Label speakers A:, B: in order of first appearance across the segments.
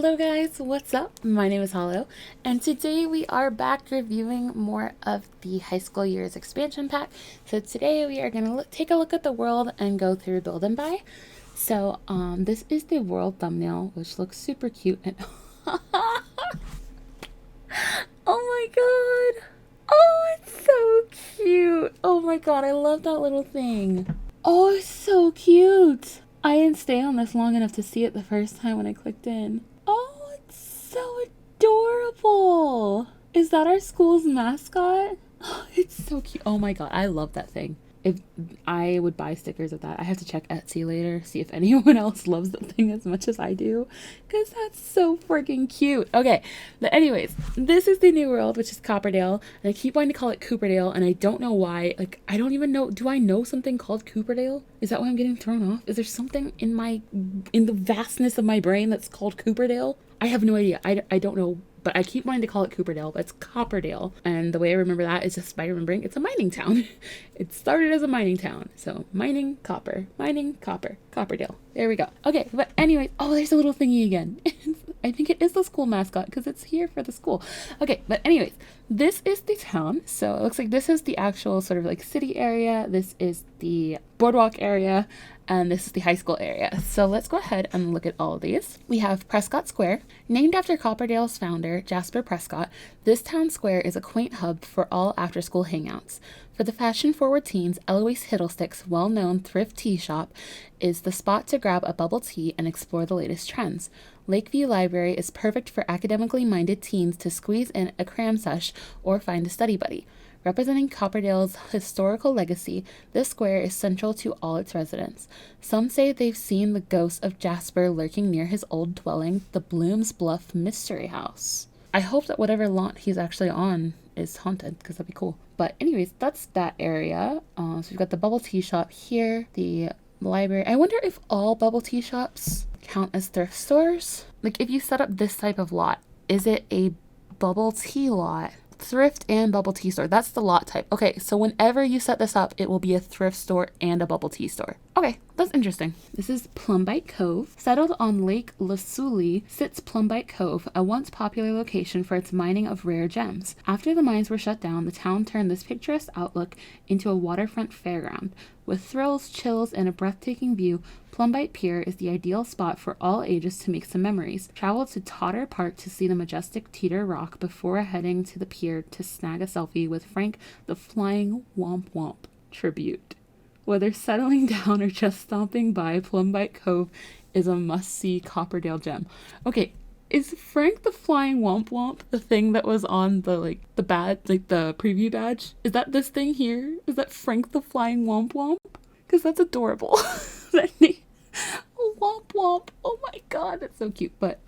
A: Hello guys, what's up? My name is Hollow, and today we are back reviewing more of the high school years expansion pack. So today we are going to take a look at the world and go through build and buy. So this is the world thumbnail, which looks super cute. And oh my god! Oh, it's so cute! Oh my god, I love that little thing. Oh, it's so cute! I didn't stay on this long enough to see it the first time when I clicked in. Oh, it's so adorable! Is that our school's mascot? Oh, it's so cute. Oh my god, I love that thing. If I would buy stickers of that. I have to check Etsy later, see if anyone else loves the thing as much as I do, because that's so freaking cute. Okay, but anyways, this is the new world, which is Copperdale, and I keep wanting to call it Cooperdale, and I don't know why. Like, I don't even know. Do I know something called Cooperdale? Is that why I'm getting thrown off? Is there something in the vastness of my brain that's called Cooperdale? I have no idea. I don't know. But I keep wanting to call it Cooperdale, but it's Copperdale. And the way I remember that is just by remembering it's a mining town. It started as a mining town. So mining copper, Copperdale. There we go. Okay, but anyway, oh, there's a little thingy again. I think it is the school mascot because it's here for the school. Okay, but anyways, this is the town. So it looks like this is the actual sort of like city area. This is the boardwalk area. And this is the high school area. So let's go ahead and look at all of these. We have Prescott Square. Named after Copperdale's founder, Jasper Prescott, this town square is a quaint hub for all after-school hangouts. For the fashion-forward teens, Eloise Hiddlestick's well-known thrift tea shop is the spot to grab a bubble tea and explore the latest trends. Lakeview Library is perfect for academically minded teens to squeeze in a cram sesh or find a study buddy. Representing Copperdale's historical legacy, this square is central to all its residents. Some say they've seen the ghost of Jasper lurking near his old dwelling, the Bloom's Bluff Mystery House. I hope that whatever lot he's actually on is haunted, because that'd be cool. But anyways, that's that area. So we've got the bubble tea shop here, the library. I wonder if all bubble tea shops count as thrift stores? Like, if you set up this type of lot, is it a bubble tea lot? Thrift and bubble tea store. That's the lot type. Okay, so whenever you set this up, it will be a thrift store and a bubble tea store. Okay, that's interesting. This is Plumbite Cove. Settled on Lake Lasuli sits Plumbite Cove, a once popular location for its mining of rare gems. After the mines were shut down, the town turned this picturesque outlook into a waterfront fairground. With thrills, chills, and a breathtaking view, Plumbite Pier is the ideal spot for all ages to make some memories. Travel to Totter Park to see the majestic Teeter Rock before heading to the pier to snag a selfie with Frank the Flying Womp Womp tribute. Whether settling down or just stopping by, Plumbite Cove is a must-see Copperdale gem. Okay, is Frank the Flying Womp Womp the thing that was on the badge, like the preview badge? Is that this thing here? Is that Frank the Flying Womp Womp? Because that's adorable. That name. Womp Womp. Oh my god, that's so cute. But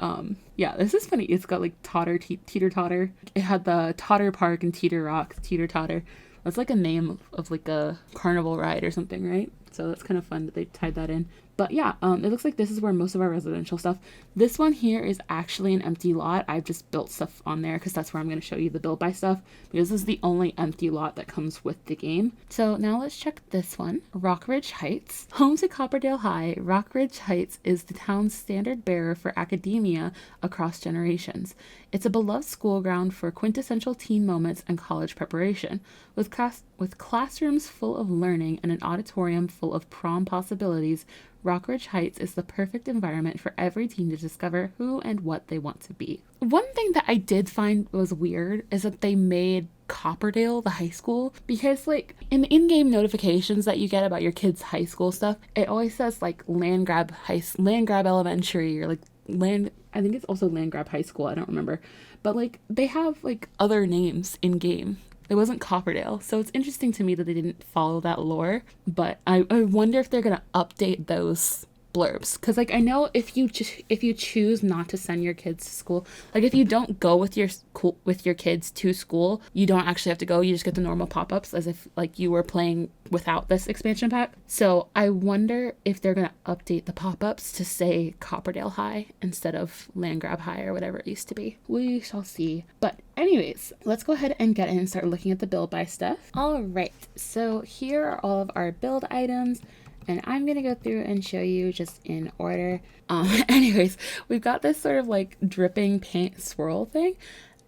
A: yeah, this is funny. It's got like Teeter Totter. It had the Totter Park and Teeter Rock, Teeter Totter. That's like a name of like a carnival ride or something, right? So that's kind of fun that they tied that in. But yeah, it looks like this is where most of our residential stuff. This one here is actually an empty lot. I've just built stuff on there because that's where I'm going to show you the build by stuff. Because this is the only empty lot that comes with the game. So now let's check this one. Rockridge Heights. Home to Copperdale High, Rockridge Heights is the town's standard bearer for academia across generations. It's a beloved school ground for quintessential teen moments and college preparation. With classrooms full of learning and an auditorium full of prom possibilities, Rockridge Heights is the perfect environment for every teen to discover who and what they want to be. One thing that I did find was weird is that they made Copperdale the high school, because like in the in-game notifications that you get about your kids' high school stuff, it always says like Land Grab Elementary or like I think it's also Land Grab High School, I don't remember. But like they have like other names in game. It wasn't Copperdale, so it's interesting to me that they didn't follow that lore, but I wonder if they're going to update those blurbs, because like I know if you choose not to send your kids to school, like if you don't go with your kids to school, you don't actually have to go, you just get the normal pop-ups as if like you were playing without this expansion pack. So I wonder if they're gonna update the pop-ups to say Copperdale High instead of Land Grab High or whatever it used to be. We shall see. But anyways, let's go ahead and get in and start looking at the build by stuff. All right, so here are all of our build items. And I'm gonna go through and show you just in order. Anyways, we've got this sort of like dripping paint swirl thing,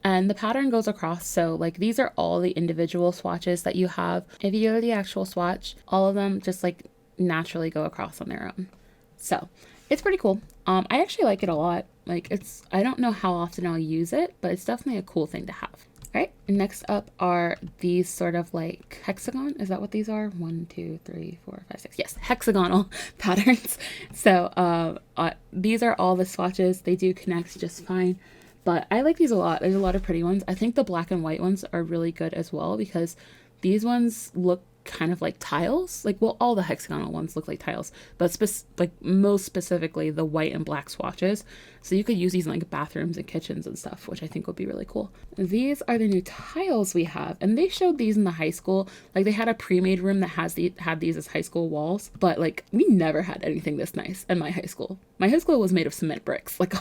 A: and the pattern goes across. So like these are all the individual swatches that you have. If you go to the actual swatch, all of them just like naturally go across on their own. So it's pretty cool. I actually like it a lot. Like I don't know how often I'll use it, but it's definitely a cool thing to have. All right, next up are these sort of like hexagon. Is that what these are? 1, 2, 3, 4, 5, 6. Yes, hexagonal patterns. So these are all the swatches. They do connect just fine, but I like these a lot. There's a lot of pretty ones. I think the black and white ones are really good as well because these ones look kind of like tiles. Like, well, all the hexagonal ones look like tiles, but like most specifically the white and black swatches. So you could use these in like bathrooms and kitchens and stuff, which I think would be really cool. These are the new tiles we have, and they showed these in the high school. Like they had a pre-made room that had these as high school walls, but like we never had anything this nice in my high school. My high school was made of cement bricks. Like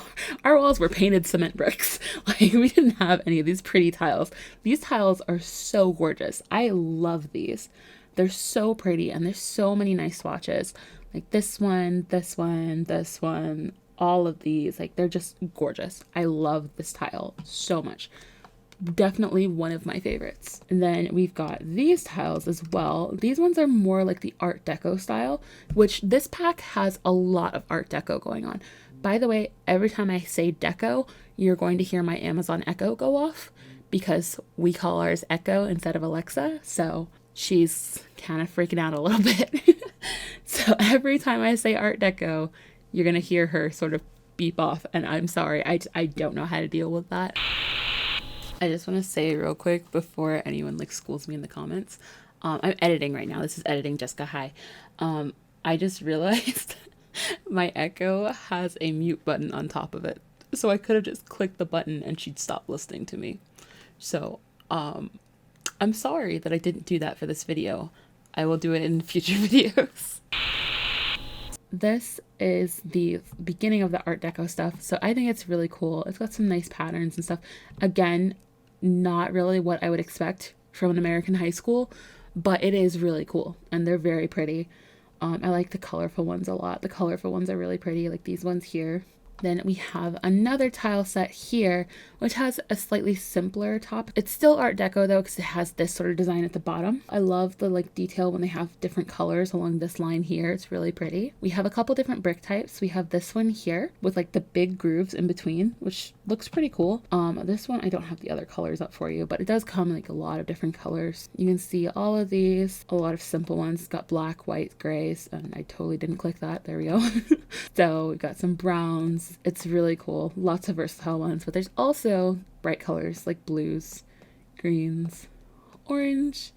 A: our walls were painted cement bricks. Like we didn't have any of these pretty tiles. These tiles are so gorgeous. I love these. They're so pretty, and there's so many nice swatches. Like this one, this one, this one, all of these. Like they're just gorgeous. I love this tile so much. Definitely one of my favorites. And then we've got these tiles as well. These ones are more like the Art Deco style, which this pack has a lot of Art Deco going on. By the way, every time I say deco, you're going to hear my Amazon Echo go off because we call ours Echo instead of Alexa. So she's kind of freaking out a little bit. So every time I say Art Deco, you're going to hear her sort of beep off. And I'm sorry, I don't know how to deal with that. I just want to say real quick before anyone like schools me in the comments. I'm editing right now. This is editing Jessica. Hi. I just realized my Echo has a mute button on top of it. So I could have just clicked the button and she'd stop listening to me. So, I'm sorry that I didn't do that for this video. I will do it in future videos. This is the beginning of the Art Deco stuff. So I think it's really cool. It's got some nice patterns and stuff. Again, not really what I would expect from an American high school, but it is really cool and they're very pretty. I like the colorful ones a lot. The colorful ones are really pretty, like these ones here. Then we have another tile set here, which has a slightly simpler top. It's still Art Deco though, because it has this sort of design at the bottom. I love the like detail when they have different colors along this line here. It's really pretty. We have a couple different brick types. We have this one here with like the big grooves in between, which looks pretty cool. This one, I don't have the other colors up for you, but it does come in like a lot of different colors. You can see all of these, a lot of simple ones. It's got black, white, grays, and I totally didn't click that. There we go. So we've got some browns. It's really cool. Lots of versatile ones, but there's also bright colors like blues, greens, orange,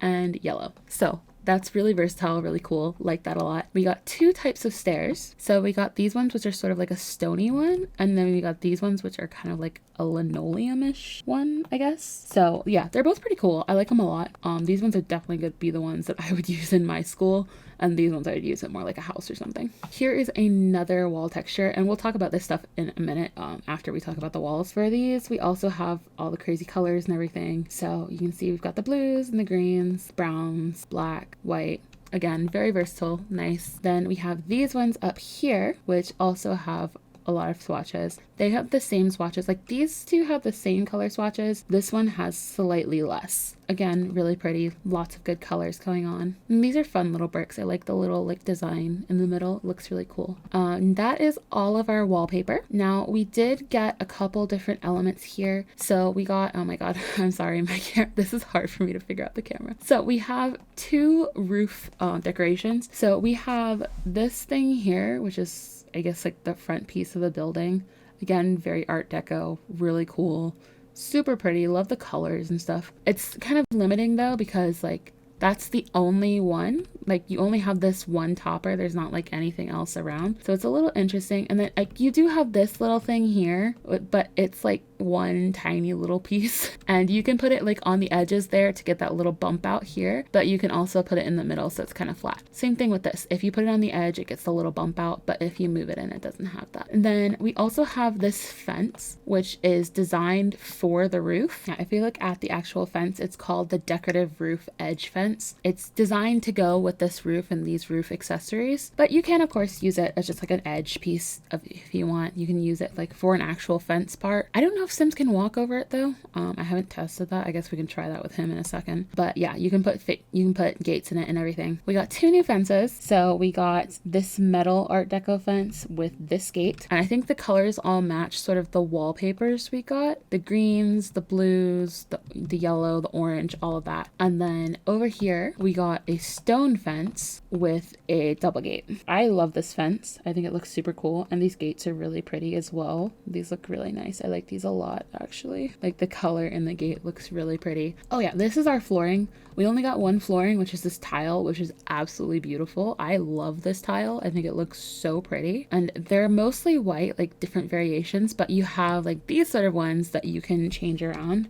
A: and yellow. So that's really versatile, really cool. Like that a lot. We got two types of stairs. So we got these ones, which are sort of like a stony one. And then we got these ones, which are kind of like a linoleum-ish one, I guess. So yeah, they're both pretty cool. I like them a lot. These ones are definitely going to be the ones that I would use in my school. And these ones I would use it more like a house or something. Here is another wall texture, and we'll talk about this stuff in a minute after we talk about the walls. For these, we also have all the crazy colors and everything. So you can see we've got the blues and the greens, browns, black, white. Again, very versatile, nice. Then we have these ones up here, which also have a lot of swatches. They have the same swatches. Like these two have the same color swatches. This one has slightly less. Again, really pretty. Lots of good colors going on. And these are fun little bricks. I like the little like design in the middle. It looks really cool. That is all of our wallpaper. Now we did get a couple different elements here. So we got, oh my God, I'm sorry, my camera. This is hard for me to figure out the camera. So we have two roof decorations. So we have this thing here, which is I guess like the front piece of the building. Again, very Art Deco, really cool, super pretty. Love the colors and stuff. It's kind of limiting though, because like that's the only one. Like you only have this one topper. There's not like anything else around. So it's a little interesting. And then like you do have this little thing here, but it's like one tiny little piece, and you can put it like on the edges there to get that little bump out here, but you can also put it in the middle so it's kind of flat. Same thing with this. If you put it on the edge, it gets the little bump out, but if you move it in, it doesn't have that. And then we also have this fence, which is designed for the roof. Now, if you look at the actual fence, it's called the decorative roof edge fence. It's designed to go with this roof and these roof accessories, but you can of course use it as just like an edge piece if you want. You can use it like for an actual fence part. I don't know if Sims can walk over it though. I haven't tested that. I guess we can try that with him in a second. But yeah, you can put gates in it and everything. We got 2 new fences. So we got this metal Art Deco fence with this gate, and I think the colors all match sort of the wallpapers we got. The greens, the blues, the yellow, the orange, all of that. And then over here we got a stone fence with a double gate. I love this fence. I think it looks super cool, and these gates are really pretty as well. These look really nice. I like these a lot actually. Like the color in the gate looks really pretty. Oh yeah, this is our flooring. We only got 1 flooring, which is this tile, which is absolutely beautiful. I love this tile. I think it looks so pretty. And they're mostly white, like different variations, but you have like these sort of ones that you can change around.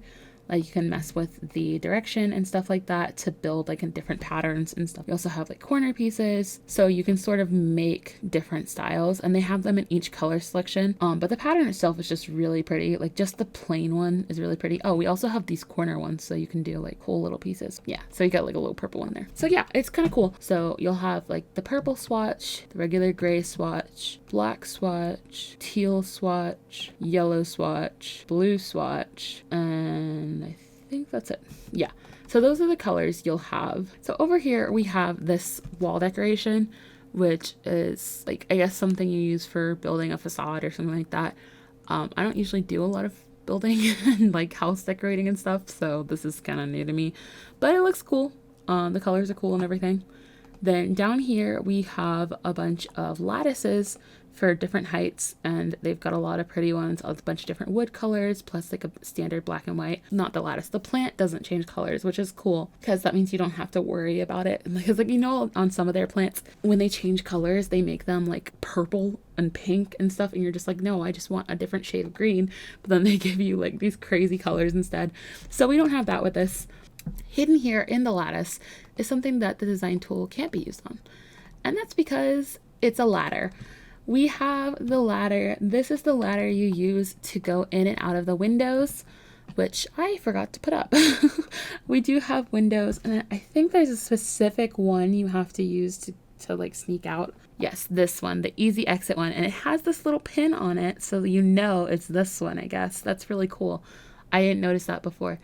A: Like you can mess with the direction and stuff like that to build like in different patterns and stuff. You also have like corner pieces, so you can sort of make different styles, and they have them in each color selection. But the pattern itself is just really pretty. Like just the plain one is really pretty. Oh, we also have these corner ones, so you can do like cool little pieces. Yeah, so you got like a little purple one there. So yeah, it's kind of cool. So you'll have like the purple swatch, the regular gray swatch, black swatch, teal swatch, yellow swatch, blue swatch, and I think that's it. Yeah, so those are the colors you'll have. So over here we have this wall decoration, which is like, I guess something you use for building a facade or something like that. I don't usually do a lot of building and like house decorating and stuff, so this is kind of new to me, but it looks cool. The colors are cool and everything. Then down here we have a bunch of lattices for different heights, and they've got a lot of pretty ones, a bunch of different wood colors, plus like a standard black and white. Not the lattice, the plant doesn't change colors, which is cool because that means you don't have to worry about it. Because like, you know, on some of their plants, when they change colors, they make them like purple and pink and stuff, and you're just like, no, I just want a different shade of green, but then they give you like these crazy colors instead. So we don't have that with this. Hidden here in the lattice is something that the design tool can't be used on, and that's because it's a ladder. We have the ladder. This is the ladder you use to go in and out of the windows, which I forgot to put up. We do have windows, and I think there's a specific one you have to use to like sneak out. Yes, this one, the easy exit one, and it has this little pin on it, so you know it's this one, I guess. That's really cool. I didn't notice that before.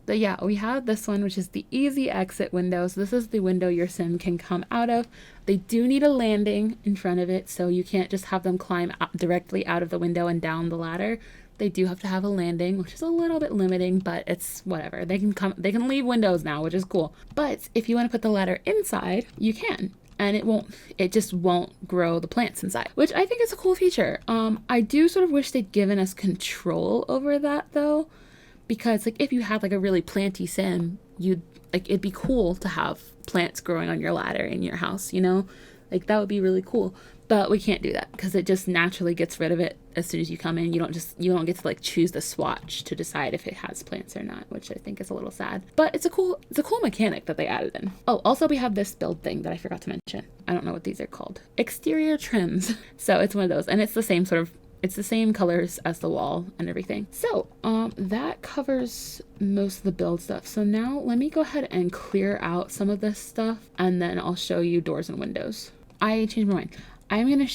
A: But yeah, we have this one, which is the easy exit window. So this is the window your sim can come out of. They do need a landing in front of it, so you can't just have them climb directly out of the window and down the ladder. They do have to have a landing, which is a little bit limiting, but it's whatever. They can leave windows now, which is cool. But if you want to put the ladder inside, you can. And it just won't grow the plants inside, which I think is a cool feature. I do sort of wish they'd given us control over that though. Because like if you had like a really planty sim, it'd be cool to have plants growing on your ladder in your house, you know? Like that would be really cool. But we can't do that because it just naturally gets rid of it as soon as you come in. You don't get to like choose the swatch to decide if it has plants or not, which I think is a little sad. But it's a cool mechanic that they added in. Oh, also we have this build thing that I forgot to mention. I don't know what these are called. Exterior trims. So it's one of those, and it's the same colors as the wall and everything. So that covers most of the build stuff. So now let me go ahead and clear out some of this stuff, and then I'll show you doors and windows. I changed my mind. I'm gonna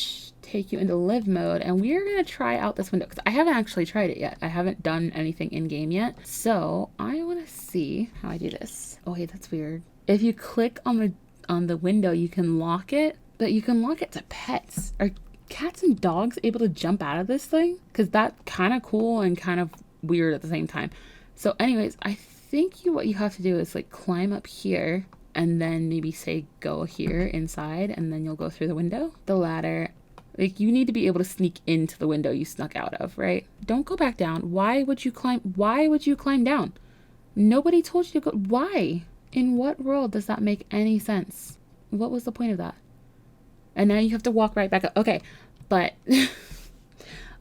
A: take you into live mode, and we're gonna try out this window because I haven't actually tried it yet. I haven't done anything in game yet, so I want to see how I do this. Oh wait, that's weird. If you click on the window, you can lock it, but you can lock it to pets. Are cats and dogs able to jump out of this thing? Because that's kind of cool and kind of weird at the same time. So anyways, I think what you have to do is like climb up here and then maybe say go here inside, and then you'll go through the window. The ladder, like you need to be able to sneak into the window you snuck out of, right? Don't go back down. Why would you climb down? Nobody told you to go. Why? In what world does that make any sense? What was the point of that? And now you have to walk right back up. Okay, but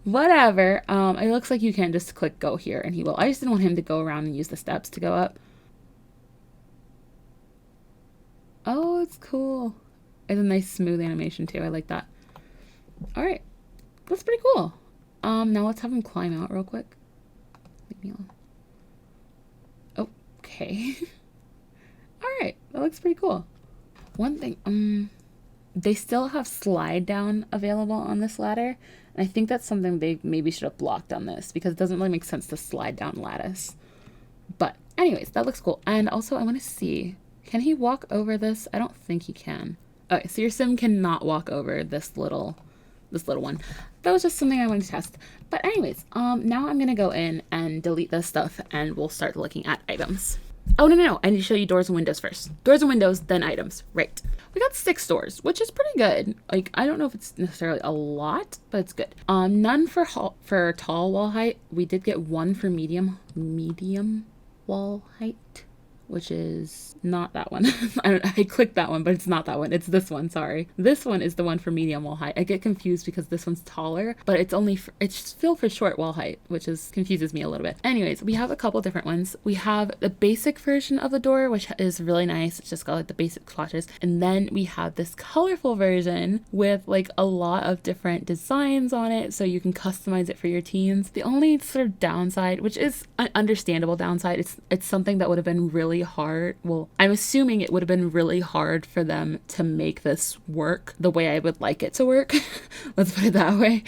A: Whatever. It looks like you can just click go here and he will. I just didn't want him to go around and use the steps to go up. Oh, it's cool. It's a nice smooth animation too. I like that. All right. That's pretty cool. Now let's have him climb out real quick. Leave me alone. Okay. All right. That looks pretty cool. One thing, they still have slide down available on this ladder. And I think that's something they maybe should have blocked on this because it doesn't really make sense to slide down lattice. But anyways, that looks cool. And also I want to see, can he walk over this? I don't think he can. Okay, so your sim cannot walk over this little one. That was just something I wanted to test. But anyways, now I'm going to go in and delete this stuff and we'll start looking at items. Oh, no. I need to show you doors and windows first. Doors and windows, then items. Right. We got 6 doors, which is pretty good. Like, I don't know if it's necessarily a lot, but it's good. None for tall wall height. We did get 1 for medium wall height, which is not that one. I clicked that one, but it's not that one. It's this one, sorry. This one is the one for medium wall height. I get confused because this one's taller, but it's still for short wall height, which confuses me a little bit. Anyways, we have a couple different ones. We have the basic version of the door, which is really nice. It's just got like the basic swatches. And then we have this colorful version with like a lot of different designs on it, so you can customize it for your teens. The only sort of downside, which is an understandable downside, it's something that would have been really hard. Well, I'm assuming it would have been really hard for them to make this work the way I would like it to work. Let's put it that way.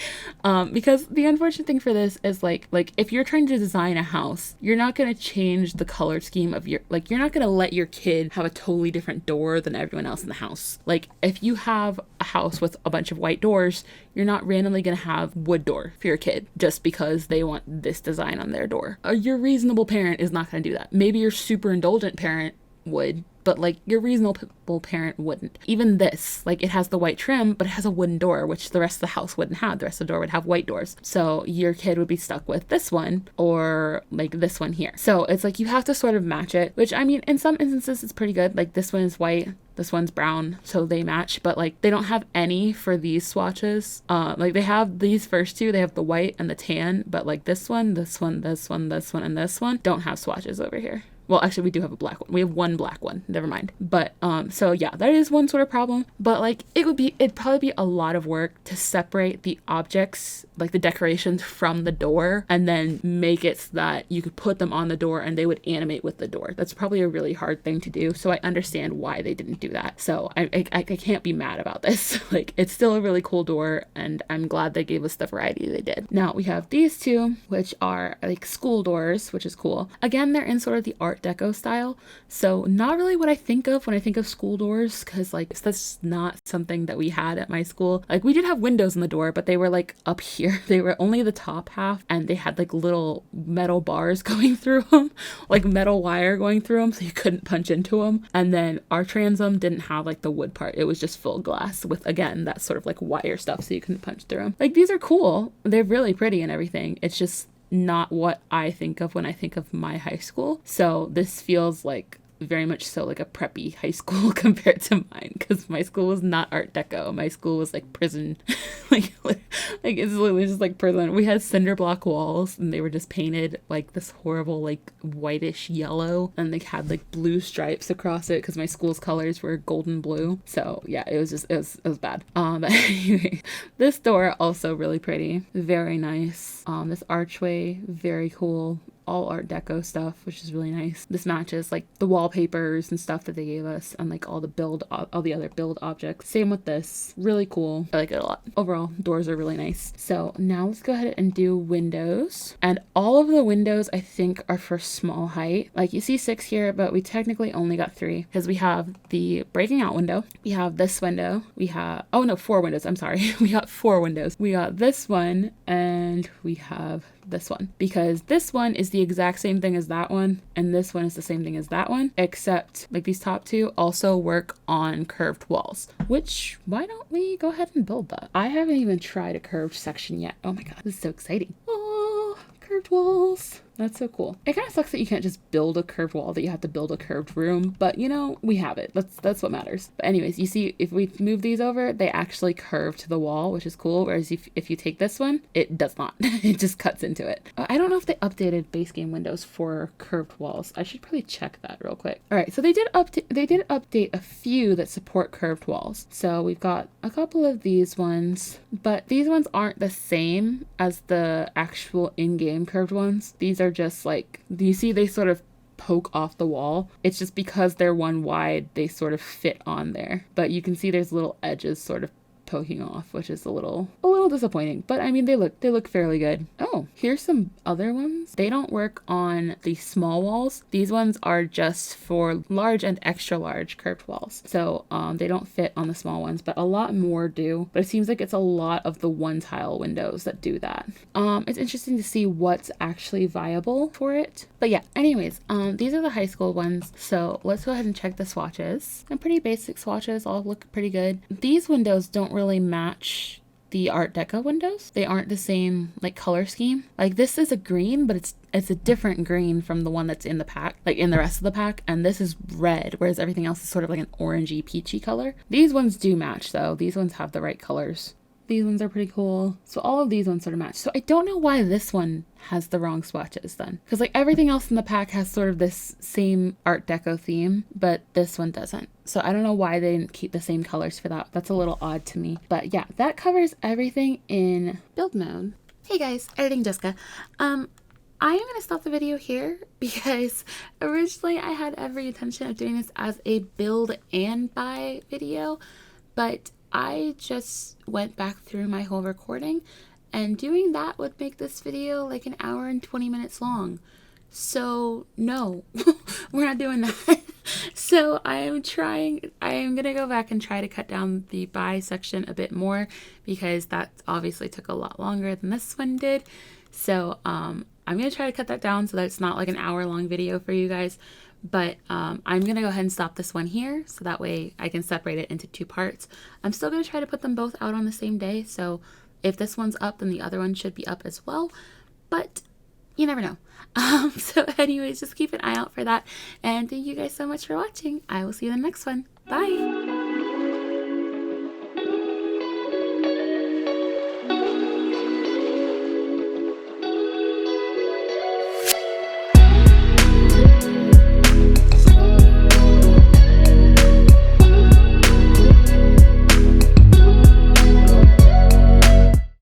A: Because the unfortunate thing for this is like if you're trying to design a house, you're not going to change the color scheme of you're not going to let your kid have a totally different door than everyone else in the house. Like if you have a house with a bunch of white doors, you're not randomly going to have wood door for your kid just because they want this design on their door. Your reasonable parent is not going to do that. Maybe your super indulgent parent would, but like your reasonable parent wouldn't. Even this, like it has the white trim, but it has a wooden door, which the rest of the house wouldn't have. The rest of the door would have white doors. So your kid would be stuck with this one or like this one here. So it's like you have to sort of match it, which I mean, in some instances it's pretty good. Like this one is white, this one's brown, so they match, but like they don't have any for these swatches. Like they have these first two, they have the white and the tan, but like this one, and this one don't have swatches over here. Well, actually, we do have a black one. We have one black one. Never mind. But, so yeah, that is one sort of problem. But, like, it'd probably be a lot of work to separate the objects, like the decorations from the door, and then make it so that you could put them on the door and they would animate with the door. That's probably a really hard thing to do. So I understand why they didn't do that. So I can't be mad about this. Like, it's still a really cool door, and I'm glad they gave us the variety they did. Now, we have these two, which are, like, school doors, which is cool. Again, they're in sort of the Art Deco style, so not really what I think of when I think of school doors, because like that's not something that we had at my school. Like we did have windows in the door, but they were like up here. They were only the top half, and they had like little metal bars going through them, like metal wire going through them, so you couldn't punch into them. And then our transom didn't have like the wood part. It was just full glass with, again, that sort of like wire stuff, so you couldn't punch through them. Like these are cool. They're really pretty and everything. It's just not what I think of when I think of my high school. So this feels like very much so like a preppy high school compared to mine, because my school was not Art Deco. My school was like prison. like it's literally just like prison. We had cinder block walls, and they were just painted like this horrible like whitish yellow, and they had like blue stripes across it because my school's colors were golden blue. So yeah, it was bad. But anyway, this door also really pretty, very nice. This archway, very cool. All Art Deco stuff, which is really nice. This matches like the wallpapers and stuff that they gave us, and like all the other build objects. Same with this, really cool. I like it a lot. Overall, doors are really nice. So now let's go ahead and do windows. And all of the windows I think are for small height. Like you see 6 here, but we technically only got 3 because we have the breaking out window. We have this window. We have 4 windows. I'm sorry. We got 4 windows. We got this one, and we have this one, because this one is the exact same thing as that one, and this one is the same thing as that one, except like these top 2 also work on curved walls, which why don't we go ahead and build that? I haven't even tried a curved section yet. Oh my god, this is so exciting. Oh, curved walls. That's so cool. It kind of sucks that you can't just build a curved wall, that you have to build a curved room, but you know, we have it. That's what matters. But anyways, you see, if we move these over, they actually curve to the wall, which is cool. Whereas if you take this one, it does not. It just cuts into it. I don't know if they updated base game windows for curved walls. I should probably check that real quick. All right, so they did update a few that support curved walls. So we've got a couple of these ones, but these ones aren't the same as the actual in-game curved ones. These are just like, you see they sort of poke off the wall. It's just because they're one wide, they sort of fit on there. But you can see there's little edges sort of poking off, which is a little disappointing, but I mean, they look fairly good. Oh, here's some other ones. They don't work on the small walls. These ones are just for large and extra large curved walls. So they don't fit on the small ones, but a lot more do. But it seems like it's a lot of the one tile windows that do that. It's interesting to see what's actually viable for it. But yeah, anyways, these are the high school ones. So let's go ahead and check the swatches. And pretty basic swatches, all look pretty good. These windows don't really match the Art Deco windows. They aren't the same like color scheme. Like this is a green, but it's a different green from the one that's in the pack, like in the rest of the pack, and this is red, whereas everything else is sort of like an orangey peachy color. These ones do match though. These ones have the right colors. These ones are pretty cool. So all of these ones sort of match. So I don't know why this one has the wrong swatches then. Because like everything else in the pack has sort of this same Art Deco theme, but this one doesn't. So I don't know why they didn't keep the same colors for that. That's a little odd to me. But yeah, that covers everything in build mode. Hey guys, Editing Jessica. I am going to stop the video here because originally I had every intention of doing this as a build and buy video, but I just went back through my whole recording, and doing that would make this video like an hour and 20 minutes long. So no, we're not doing that. So I am going to go back and try to cut down the buy section a bit more, because that obviously took a lot longer than this one did. So I'm going to try to cut that down so that it's not like an hour-long video for you guys. But I'm going to go ahead and stop this one here, so that way I can separate it into two parts. I'm still going to try to put them both out on the same day, so if this one's up, then the other one should be up as well. But you never know. So anyways, just keep an eye out for that. And thank you guys so much for watching. I will see you in the next one. Bye!